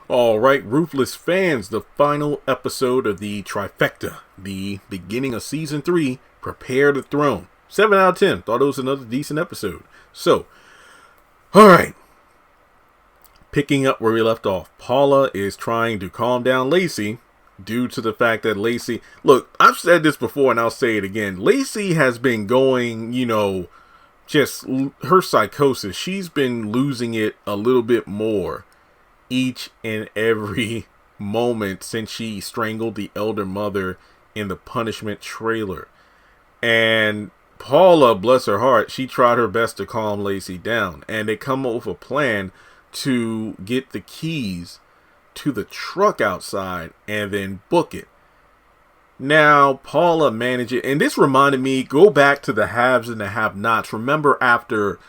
All right, Ruthless fans, the final episode of the trifecta, the beginning of season 3, Prepare the Throne. 7 out of 10. Thought it was another decent episode. So, all right. Picking up where we left off, Paula is trying to calm down Lacey due to the fact that Lacey... Look, I've said this before and I'll say it again. Lacey has been going, just her psychosis. She's been losing it a little bit more each and every moment since she strangled the elder mother in the punishment trailer. And Paula, bless her heart, she tried her best to calm Lacey down, and they come up with a plan to get the keys to the truck outside and then book it. Now Paula managed it, and this reminded me, go back to the haves and the have-nots. Remember after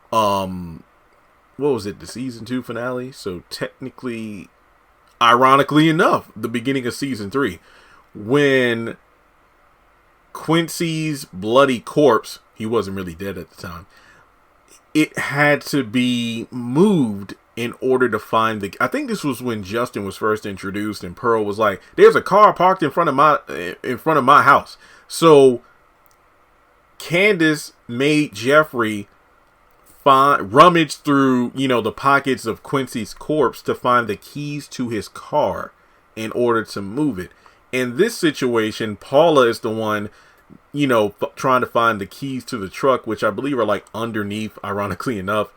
what was it, the season 2 finale? So technically, ironically enough, the beginning of season 3, when Quincy's bloody corpse, he wasn't really dead at the time, it had to be moved in order to find I think this was when Justin was first introduced, and Pearl was like, "There's a car parked in front of my house." So Candace made Jeffrey rummage through, the pockets of Quincy's corpse to find the keys to his car in order to move it. In this situation, Paula is the one, trying to find the keys to the truck, which I believe are like underneath, ironically enough,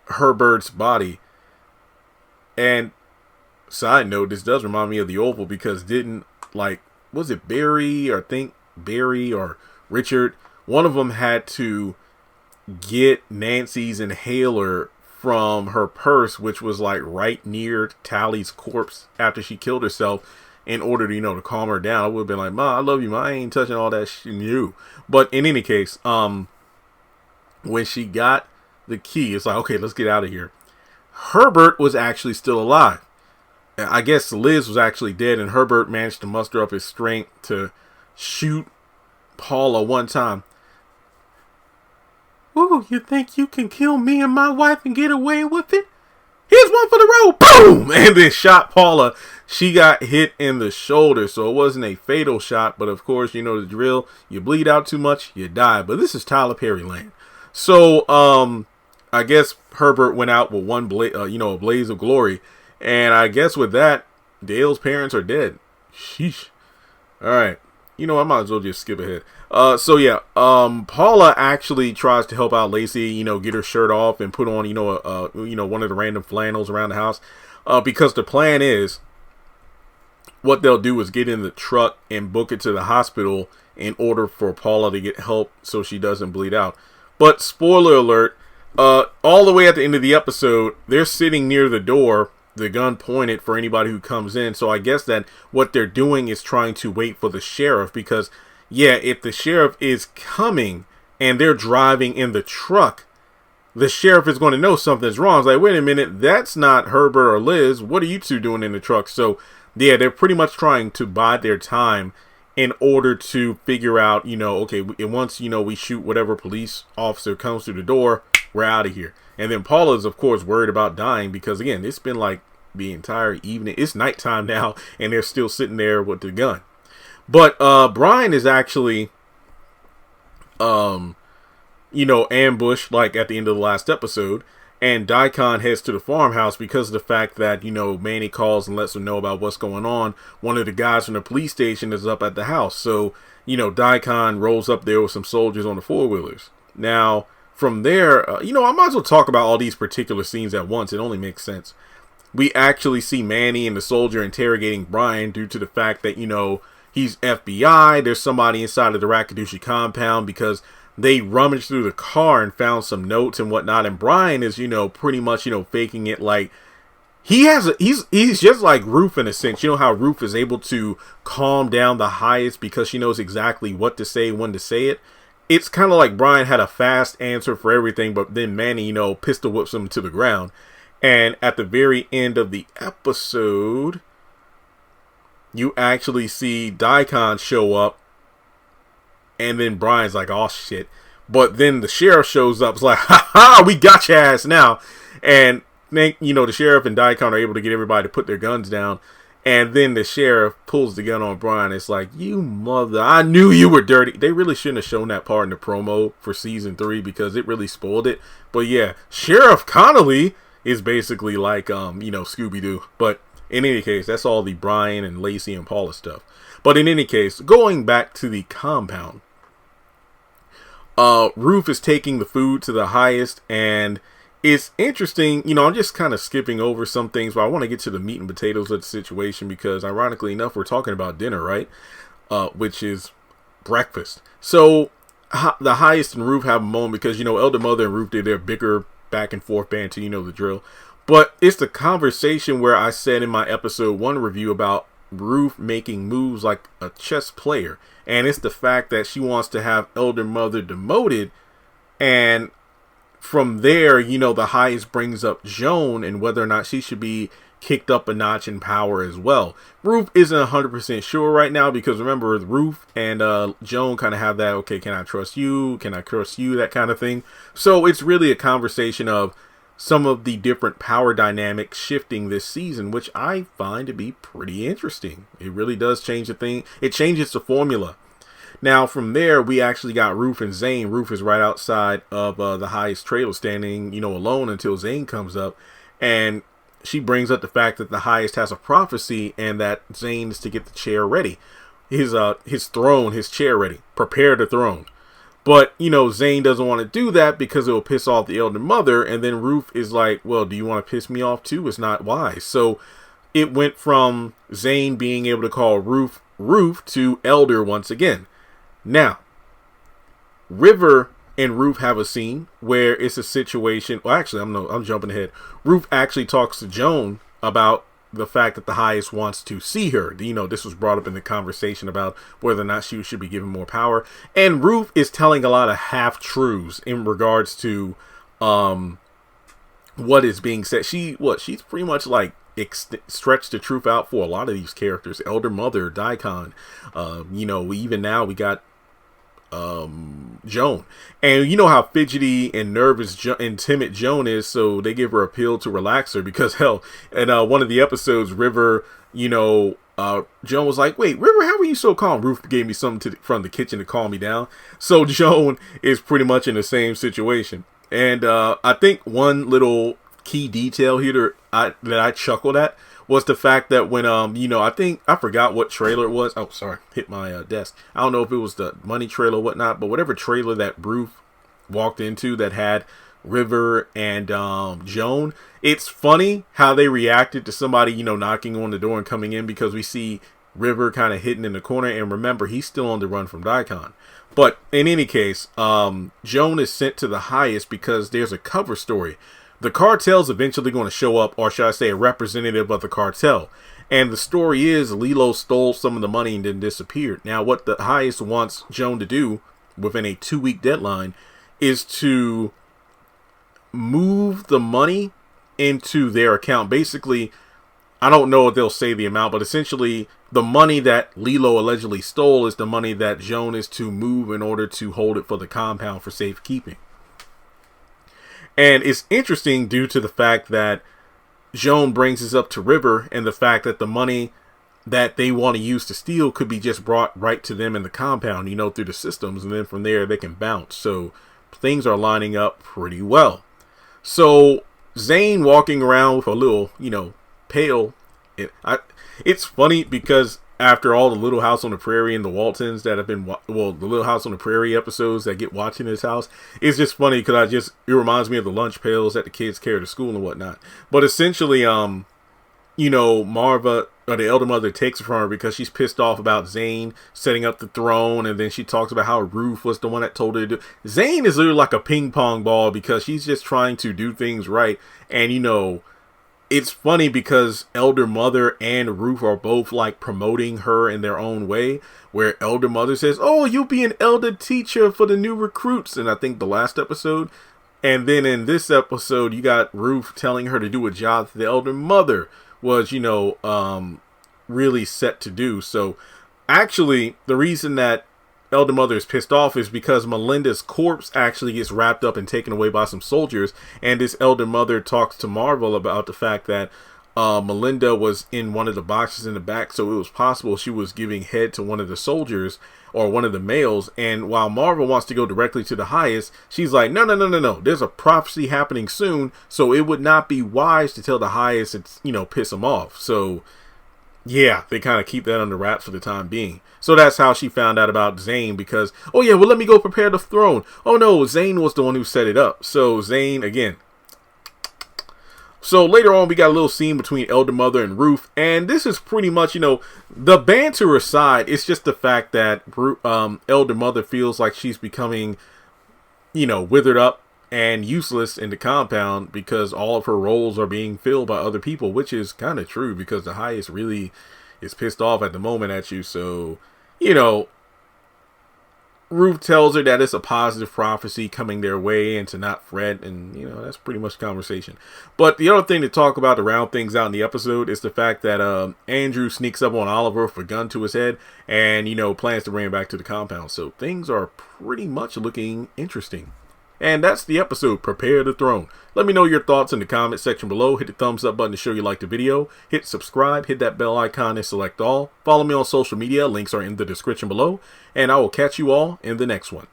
Herbert's body. And side note, this does remind me of the Oval, because was it Barry, or I think Barry or Richard, one of them had to get Nancy's inhaler from her purse, which was like right near Tally's corpse after she killed herself, in order to, to calm her down. I would have been like, "Ma, I love you, Ma. I ain't touching all that shit you." But in any case, when she got the key, it's like, okay, let's get out of here. Herbert was actually still alive. I guess Liz was actually dead, and Herbert managed to muster up his strength to shoot Paula one time. "Ooh, you think you can kill me and my wife and get away with it? Here's one for the road." Boom! And then shot Paula. She got hit in the shoulder, so it wasn't a fatal shot, but of course, you know the drill. You bleed out too much, you die. But this is Tyler Perry land. So, I guess Herbert went out with one a blaze of glory. And I guess with that, Dale's parents are dead. Sheesh. Alright. I might as well just skip ahead. Paula actually tries to help out Lacey, get her shirt off and put on, one of the random flannels around the house. Because the plan is, what they'll do is get in the truck and book it to the hospital in order for Paula to get help so she doesn't bleed out. But spoiler alert, all the way at the end of the episode, they're sitting near the door, the gun pointed for anybody who comes in. So I guess that what they're doing is trying to wait for the sheriff, because if the sheriff is coming and they're driving in the truck, the sheriff is going to know something's wrong. It's like, wait a minute, that's not Herbert or Liz. What are you two doing in the truck? So they're pretty much trying to bide their time in order to figure out, okay, once, we shoot whatever police officer comes through the door, we're out of here. And then Paula's, of course, worried about dying, because, again, it's been like the entire evening. It's nighttime now, and they're still sitting there with the gun. But Brian is actually, ambushed, like at the end of the last episode. And Daikon heads to the farmhouse because of the fact that, Manny calls and lets him know about what's going on. One of the guys from the police station is up at the house. So, Daikon rolls up there with some soldiers on the four-wheelers. Now, from there, I might as well talk about all these particular scenes at once. It only makes sense. We actually see Manny and the soldier interrogating Brian due to the fact that, he's FBI. There's somebody inside of the Rakadushi compound, because they rummaged through the car and found some notes and whatnot. And Brian is, pretty much, faking it like he's just like Roof in a sense. You know how Roof is able to calm down the highest because she knows exactly what to say, when to say it. It's kind of like Brian had a fast answer for everything, but then Manny, pistol whips him to the ground. And at the very end of the episode, you actually see Daikon show up. And then Brian's like, "Oh, shit." But then the sheriff shows up. It's like, "Ha ha, we got your ass now." And the sheriff and Daikon are able to get everybody to put their guns down. And then the sheriff pulls the gun on Brian. It's like, you mother, I knew you were dirty. They really shouldn't have shown that part in the promo for season 3 because it really spoiled it. But yeah, Sheriff Connolly is basically like, Scooby-Doo. But in any case, that's all the Brian and Lacey and Paula stuff. But in any case, going back to the compound, Ruth is taking the food to the highest, and it's interesting, I'm just kind of skipping over some things, but I want to get to the meat and potatoes of the situation because, ironically enough, we're talking about dinner, right? Which is breakfast. So, the highest and Ruth have a moment because, Elder Mother and Ruth did their bigger back and forth banter, the drill. But it's the conversation where I said in my episode 1 review about Ruth making moves like a chess player. And it's the fact that she wants to have Elder Mother demoted, and from there, the highest brings up Joan and whether or not she should be kicked up a notch in power as well. Ruth isn't 100% sure right now because remember, Ruth and Joan kind of have that, okay, can I trust you? Can I trust you? That kind of thing. So it's really a conversation of some of the different power dynamics shifting this season, which I find to be pretty interesting. It really does change the thing. It changes the formula. Now, from there, we actually got Ruth and Zane. Ruth is right outside of the highest trailer standing, alone until Zane comes up. And she brings up the fact that the highest has a prophecy and that Zane is to get the chair ready. His chair ready. Prepare the throne. But, Zane doesn't want to do that because it will piss off the Elder Mother. And then Ruth is like, well, do you want to piss me off too? It's not wise. So it went from Zane being able to call Ruth to Elder once again. Now, River and Ruth have a scene where it's a situation. Well, actually, I'm jumping ahead. Ruth actually talks to Joan about the fact that the highest wants to see her. This was brought up in the conversation about whether or not she should be given more power. And Ruth is telling a lot of half-truths in regards to what is being said. She's pretty much like stretched the truth out for a lot of these characters. Elder Mother, Daikon, even now we got Joan, and you know how fidgety and nervous and timid Joan is, so they give her a pill to relax her because hell, in one of the episodes, River, Joan was like, wait, River, how are you so calm? Ruth gave me something from the kitchen to calm me down. So Joan is pretty much in the same situation. And I think one little key detail here that I chuckled at was the fact that when I forgot what trailer it was. Oh, sorry, hit my desk. I don't know if it was the money trailer or whatnot, but whatever trailer that Ruth walked into that had River and Joan. It's funny how they reacted to somebody knocking on the door and coming in, because we see River kind of hidden in the corner, and remember, he's still on the run from Daikon. But in any case, Joan is sent to the highest because there's a cover story. The cartel's eventually going to show up, or should I say a representative of the cartel. And the story is Lilo stole some of the money and then disappeared. Now, what the highest wants Joan to do within a 2-week deadline is to move the money into their account. Basically, I don't know if they'll say the amount, but essentially the money that Lilo allegedly stole is the money that Joan is to move in order to hold it for the compound for safekeeping. And it's interesting due to the fact that Joan brings this up to River, and the fact that the money that they want to use to steal could be just brought right to them in the compound, through the systems, and then from there they can bounce. So things are lining up pretty well. So Zane walking around with a little, pail. It's funny because after all the Little House on the Prairie and the Waltons that have been, the Little House on the Prairie episodes that get watching this house, it's just funny because it reminds me of the lunch pails that the kids carry to school and whatnot. But essentially, Marva, or the Elder Mother, takes it from her because she's pissed off about Zane setting up the throne, and then she talks about how Ruth was the one that told her to do. Zane is literally like a ping pong ball because she's just trying to do things right, and it's funny because Elder Mother and Ruth are both like promoting her in their own way, where Elder Mother says, oh, you'll be an elder teacher for the new recruits, and I think the last episode. And then in this episode, you got Ruth telling her to do a job that the Elder Mother was, really set to do. So actually, the reason that Elder Mother is pissed off is because Melinda's corpse actually gets wrapped up and taken away by some soldiers. And this Elder Mother talks to Marvel about the fact that Melinda was in one of the boxes in the back, so it was possible she was giving head to one of the soldiers or one of the males. And while Marvel wants to go directly to the highest, she's like, no, there's a prophecy happening soon, so it would not be wise to tell the highest and, you know, piss them off. So yeah, they kind of keep that under wraps for the time being. So that's how she found out about Zane, because, oh yeah, well, let me go prepare the throne. Oh no, Zane was the one who set it up. So Zane, again. So later on, we got a little scene between Elder Mother and Ruth, and this is pretty much, you know, the banter aside, it's just the fact that Elder Mother feels like she's becoming, you know, withered up and useless in the compound because all of her roles are being filled by other people, which is kind of true because the highest really is pissed off at the moment at you. So, you know, Ruth tells her that it's a positive prophecy coming their way and to not fret, and, you know, that's pretty much the conversation. But the other thing to talk about to round things out in the episode is the fact that Andrew sneaks up on Oliver with a gun to his head and, you know, plans to bring him back to the compound. So things are pretty much looking interesting. And that's the episode, Prepare the Throne. Let me know your thoughts in the comment section below. Hit the thumbs up button to show you like the video. Hit subscribe, hit that bell icon and select all. Follow me on social media, links are in the description below. And I will catch you all in the next one.